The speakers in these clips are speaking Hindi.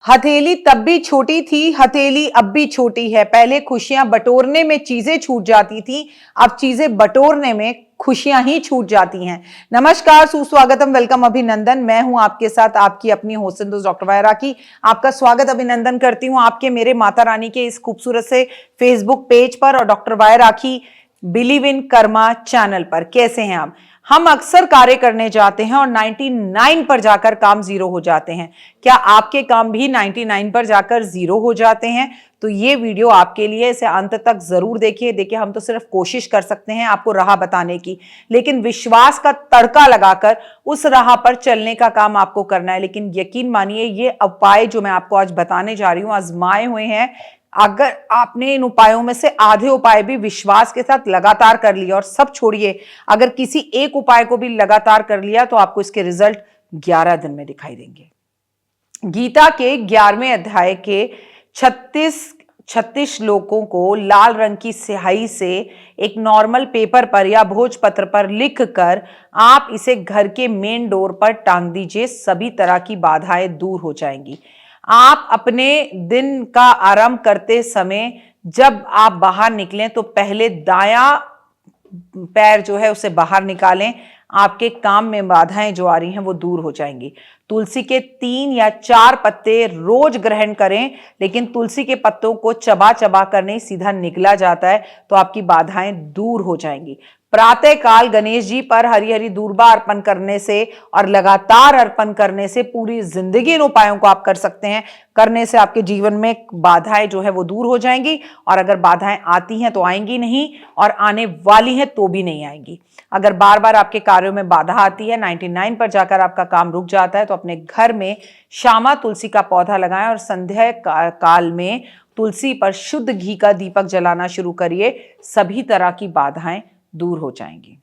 हथेली तब भी छोटी थी, हथेली अब भी छोटी है। पहले खुशियां बटोरने में चीजें छूट जाती थी, अब चीजें बटोरने में खुशियां ही छूट जाती हैं। नमस्कार, सुस्वागतम, वेलकम, अभिनंदन। मैं हूं आपके साथ आपकी अपनी होस्ट दोस्त डॉक्टर वायरा की। आपका स्वागत अभिनंदन करती हूं आपके मेरे माता रानी के इस खूबसूरत से फेसबुक पेज पर और डॉक्टर वायरा की बिलीव इन कर्मा चैनल पर। कैसे हैं आप? हम अक्सर कार्य करने जाते हैं और 99 पर जाकर काम जीरो हो जाते हैं। क्या आपके काम भी 99 पर जाकर जीरो हो जाते हैं? तो ये वीडियो आपके लिए, इसे अंत तक जरूर देखिए। देखिए, हम तो सिर्फ कोशिश कर सकते हैं आपको राह बताने की, लेकिन विश्वास का तड़का लगाकर उस राह पर चलने का काम आपको करना है। लेकिन यकीन मानिए, ये उपाय जो मैं आपको आज बताने जा रही हूं आजमाए हुए हैं। अगर आपने इन उपायों में से आधे उपाय भी विश्वास के साथ लगातार कर लिए, और सब छोड़िए, अगर किसी एक उपाय को भी लगातार कर लिया, तो आपको इसके रिजल्ट 11 दिन में दिखाई देंगे। गीता के 11वें अध्याय के 36 श्लोकों को लाल रंग की स्याही से एक नॉर्मल पेपर पर या भोजपत्र पर लिखकर आप इसे घर के मेन डोर पर टांग दीजिए। सभी तरह की बाधाएं दूर हो जाएंगी। आप अपने दिन का आरंभ करते समय जब आप बाहर निकलें तो पहले दायां पैर जो है उसे बाहर निकालें। आपके काम में बाधाएं जो आ रही हैं वो दूर हो जाएंगी। तुलसी के 3 या 4 पत्ते रोज ग्रहण करें, लेकिन तुलसी के पत्तों को चबा चबा कर नहीं, सीधा निकला जाता है, तो आपकी बाधाएं दूर हो जाएंगी। प्रातः काल गणेश जी पर हरी हरी दूर्बा अर्पण करने से और लगातार अर्पण करने से पूरी जिंदगी इन उपायों को आप कर सकते हैं। करने से आपके जीवन में बाधाएं जो है वो दूर हो जाएंगी, और अगर बाधाएं आती हैं तो आएंगी नहीं, और आने वाली हैं तो भी नहीं आएंगी। अगर बार बार आपके कार्यों में बाधा आती है, 99 पर जाकर आपका काम रुक जाता है, तो अपने घर में श्यामा तुलसी का पौधा लगाएं और संध्या काल में तुलसी पर शुद्ध घी का दीपक जलाना शुरू करिए। सभी तरह की बाधाएं दूर हो जाएंगी।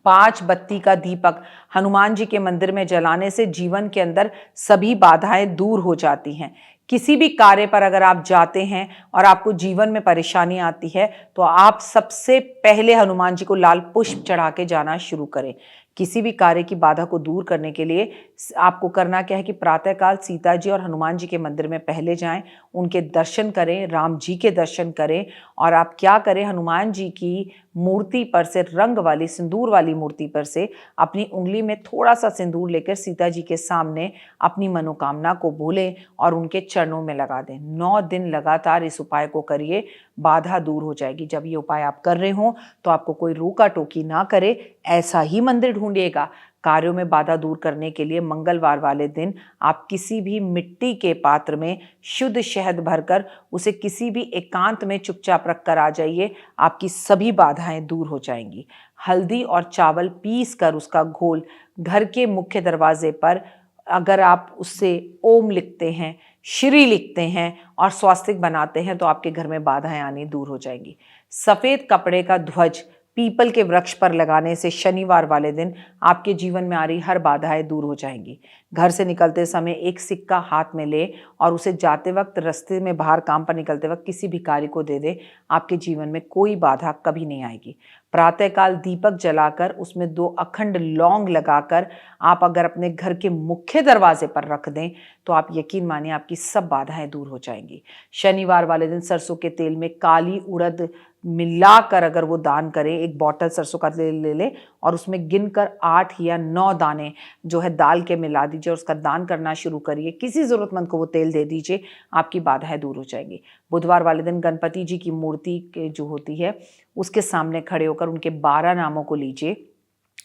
5 बत्ती का दीपक हनुमान जी के मंदिर में जलाने से जीवन के अंदर सभी बाधाएं दूर हो जाती हैं। किसी भी कार्य पर अगर आप जाते हैं और आपको जीवन में परेशानी आती है, तो आप सबसे पहले हनुमान जी को लाल पुष्प चढ़ा के जाना शुरू करें। किसी भी कार्य की बाधा को दूर करने के लिए आपको करना क्या है कि प्रातःकाल सीता जी और हनुमान जी के मंदिर में पहले जाएं, उनके दर्शन करें, राम जी के दर्शन करें। और आप क्या करें, हनुमान जी की मूर्ति पर से, रंग वाली सिंदूर वाली मूर्ति पर से, अपनी उंगली में थोड़ा सा सिंदूर लेकर सीता जी के सामने अपनी मनोकामना को बोलें और उनके चरणों में लगा दें। 9 दिन लगातार इस उपाय को करिए, बाधा दूर हो जाएगी। जब ये उपाय आप कर रहे हो तो आपको कोई रोका टोकी ना करे, ऐसा ही मंदिर ढूंढिएगा। कार्यों में बाधा दूर करने के लिए मंगलवार वाले दिन आप किसी भी मिट्टी के पात्र में शुद्ध शहद भरकर उसे किसी भी एकांत में चुपचाप रख कर आ जाइए। आपकी सभी बाधाएं दूर हो जाएंगी। हल्दी और चावल पीस कर उसका घोल घर के मुख्य दरवाजे पर, अगर आप उससे ओम लिखते हैं, श्री लिखते हैं और स्वास्तिक बनाते हैं, तो आपके घर में बाधाएं आनी दूर हो जाएंगी। सफेद कपड़े का ध्वज पीपल के वृक्ष पर लगाने से शनिवार वाले दिन आपके जीवन में आ रही हर बाधाएं दूर हो जाएंगी। घर से निकलते समय एक सिक्का हाथ में ले और उसे जाते वक्त, रास्ते में बाहर काम पर निकलते वक्त किसी भिखारी को दे दे। आपके जीवन में कोई बाधा कभी नहीं आएगी। प्रातःकाल दीपक जलाकर उसमें 2 अखंड लौंग लगाकर आप अगर अपने घर के मुख्य दरवाजे पर रख दें, तो आप यकीन मानिए आपकी सब बाधाएं दूर हो जाएंगी। शनिवार वाले दिन सरसों के तेल में काली उड़द मिलाकर अगर वो दान करें, एक बॉटल सरसों का तेल ले लें और उसमें गिनकर 8 या 9 दाने जो है दाल के मिला दीजिए और उसका दान करना शुरू करिए। किसी जरूरतमंद को वो तेल दे दीजिए, आपकी बाधाएं दूर हो जाएंगी। बुधवार वाले दिन गणपति जी की मूर्ति जो होती है उसके सामने खड़े होकर उनके 12 नामों को लीजिए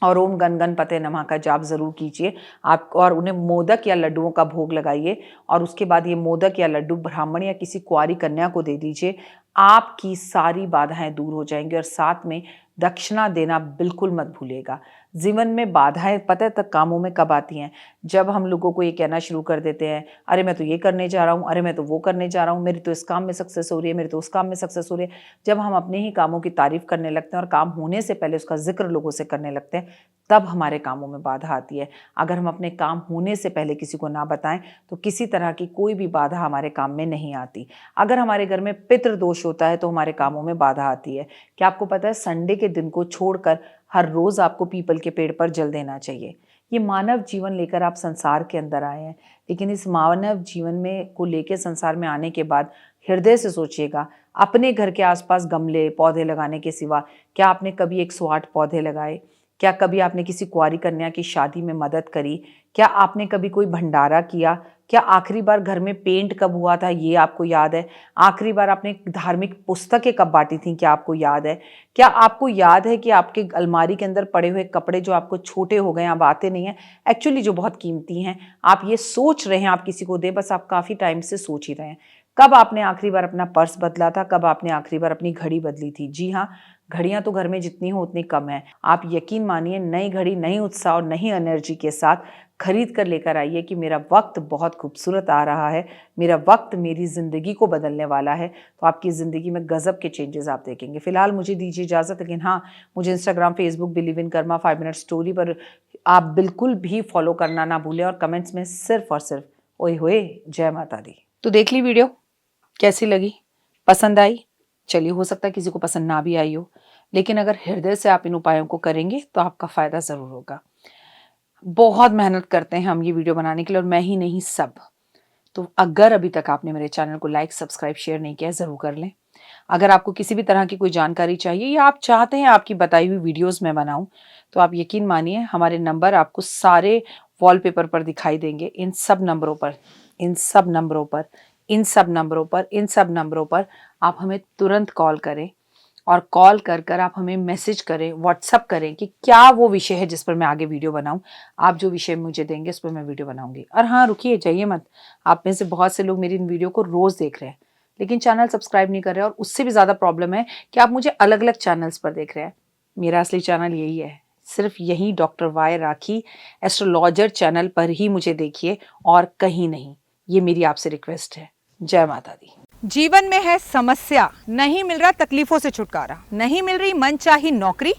और ओम गण गणपते नमः का जाप जरूर कीजिए आप, और उन्हें मोदक या लड्डुओं का भोग लगाइए। और उसके बाद ये मोदक या लड्डू ब्राह्मण या किसी कुंवारी कन्या को दे दीजिए। आपकी सारी बाधाएं दूर हो जाएंगी। और साथ में दक्षिणा देना बिल्कुल मत भूलिएगा। जीवन में बाधाएं पता तक कामों में कब आती हैं, जब हम लोगों को ये कहना शुरू कर देते हैं, अरे मैं तो ये करने जा रहा हूँ, अरे मैं तो वो करने जा रहा हूँ, मेरी तो इस काम में सक्सेस हो रही है, मेरी तो उस काम में सक्सेस हो रही है। जब हम अपने ही कामों की तारीफ करने लगते हैं और काम होने से पहले उसका जिक्र लोगों से करने लगते हैं, तब हमारे कामों में बाधा आती है। अगर हम अपने काम होने से पहले किसी को ना बताएं, तो किसी तरह की कोई भी बाधा हमारे काम में नहीं आती। अगर हमारे घर में पितृ दोष होता है तो हमारे कामों में बाधा आती है। क्या आपको पता है, संडे के दिन को छोड़कर हर रोज आपको पीपल के पेड़ पर जल देना चाहिए। ये मानव जीवन लेकर आप संसार के अंदर आए हैं, लेकिन इस मानव जीवन में को लेकर संसार में आने के बाद हृदय से सोचिएगा, अपने घर के आसपास गमले पौधे लगाने के सिवा क्या आपने कभी 108 पौधे लगाए? क्या कभी आपने किसी कुंवारी कन्या की शादी में मदद करी? क्या आपने कभी कोई भंडारा किया? क्या आखिरी बार घर में पेंट कब हुआ था, ये आपको याद है? आखिरी बार आपने धार्मिक पुस्तकें कब बांटी थी, क्या आपको याद है? क्या आपको याद है कि आपके अलमारी के अंदर पड़े हुए कपड़े जो आपको छोटे हो गए, अब आते नहीं हैं, एक्चुअली जो बहुत कीमती हैं, आप ये सोच रहे हैं आप किसी को दे, बस आप काफ़ी टाइम से सोच ही रहे हैं। कब आपने आखिरी बार अपना पर्स बदला था? कब आपने आखिरी बार अपनी घड़ी बदली थी? जी हाँ, घड़ियां तो घर में जितनी हो उतनी कम है। आप यकीन मानिए, नई घड़ी नई उत्साह और नई एनर्जी के साथ खरीद कर लेकर आइए कि मेरा वक्त बहुत खूबसूरत आ रहा है, मेरा वक्त मेरी ज़िंदगी को बदलने वाला है। तो आपकी ज़िंदगी में गज़ब के चेंजेस आप देखेंगे। फिलहाल मुझे दीजिए इजाज़त, लेकिन हाँ, मुझे Instagram, Facebook believe in Karma 5 minute story पर आप बिल्कुल भी फॉलो करना ना भूलें और कमेंट्स में सिर्फ और सिर्फ ओए होए जय माता दी। तो देख ली वीडियो, कैसी लगी? पसंद आई? चलिए, हो सकता है किसी को पसंद ना भी आई हो, लेकिन अगर हृदय से आप इन उपायों को करेंगे तो आपका फ़ायदा ज़रूर होगा। बहुत मेहनत करते हैं हम ये वीडियो बनाने के लिए, और मैं ही नहीं, सब। तो अगर अभी तक आपने मेरे चैनल को लाइक, सब्सक्राइब, शेयर नहीं किया, ज़रूर कर लें। अगर आपको किसी भी तरह की कोई जानकारी चाहिए या आप चाहते हैं आपकी बताई हुई वीडियोस मैं बनाऊं, तो आप यकीन मानिए हमारे नंबर आपको सारे वॉलपेपर पर दिखाई देंगे। इन सब नंबरों पर, इन सब नंबरों पर, इन सब नंबरों पर, इन सब नंबरों पर आप हमें तुरंत कॉल करें, और कॉल कर कर आप हमें मैसेज करें, व्हाट्सअप करें कि क्या वो विषय है जिस पर मैं आगे वीडियो बनाऊं। आप जो विषय मुझे देंगे उस पर मैं वीडियो बनाऊंगी। और हाँ, रुकिए, जाइए मत। आप में से बहुत से लोग मेरी इन वीडियो को रोज़ देख रहे हैं, लेकिन चैनल सब्सक्राइब नहीं कर रहे, और उससे भी ज़्यादा प्रॉब्लम है कि आप मुझे अलग अलग चैनल्स पर देख रहे हैं। मेरा असली चैनल यही है, सिर्फ यही डॉक्टर वाई राखी एस्ट्रोलॉजर चैनल पर ही मुझे देखिए, और कहीं नहीं। ये मेरी आपसे रिक्वेस्ट है। जय माता दी। जीवन में है समस्या, नहीं मिल रहा तकलीफों से छुटकारा, नहीं मिल रही मनचाही नौकरी,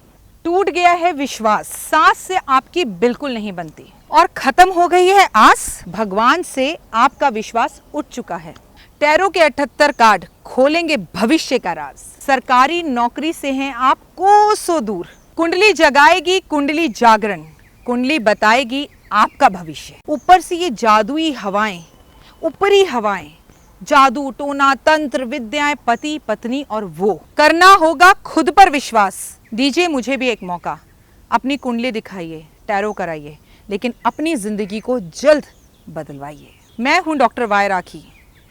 टूट गया है विश्वास, सांस से आपकी बिल्कुल नहीं बनती, और खत्म हो गई है आस, भगवान से आपका विश्वास उठ चुका है। टैरो के 78 कार्ड खोलेंगे भविष्य का राज। सरकारी नौकरी से हैं आप कोसों दूर, कुंडली जगाएगी कुंडली जागरण, कुंडली बताएगी आपका भविष्य। ऊपर से ये जादुई हवाएं, ऊपरी हवाएं, जादू टोना तंत्र विद्याएं, पति पत्नी और वो, करना होगा खुद पर विश्वास। दीजिए मुझे भी एक मौका, अपनी कुंडली दिखाइए, टैरो कराइए, लेकिन अपनी जिंदगी को जल्द बदलवाइए। मैं हूं डॉक्टर वाई राखी।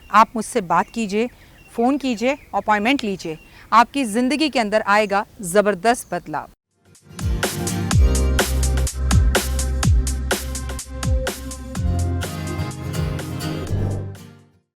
आप मुझसे बात कीजिए, फ़ोन कीजिए, अपॉइंटमेंट लीजिए, आपकी ज़िंदगी के अंदर आएगा ज़बरदस्त बदलाव।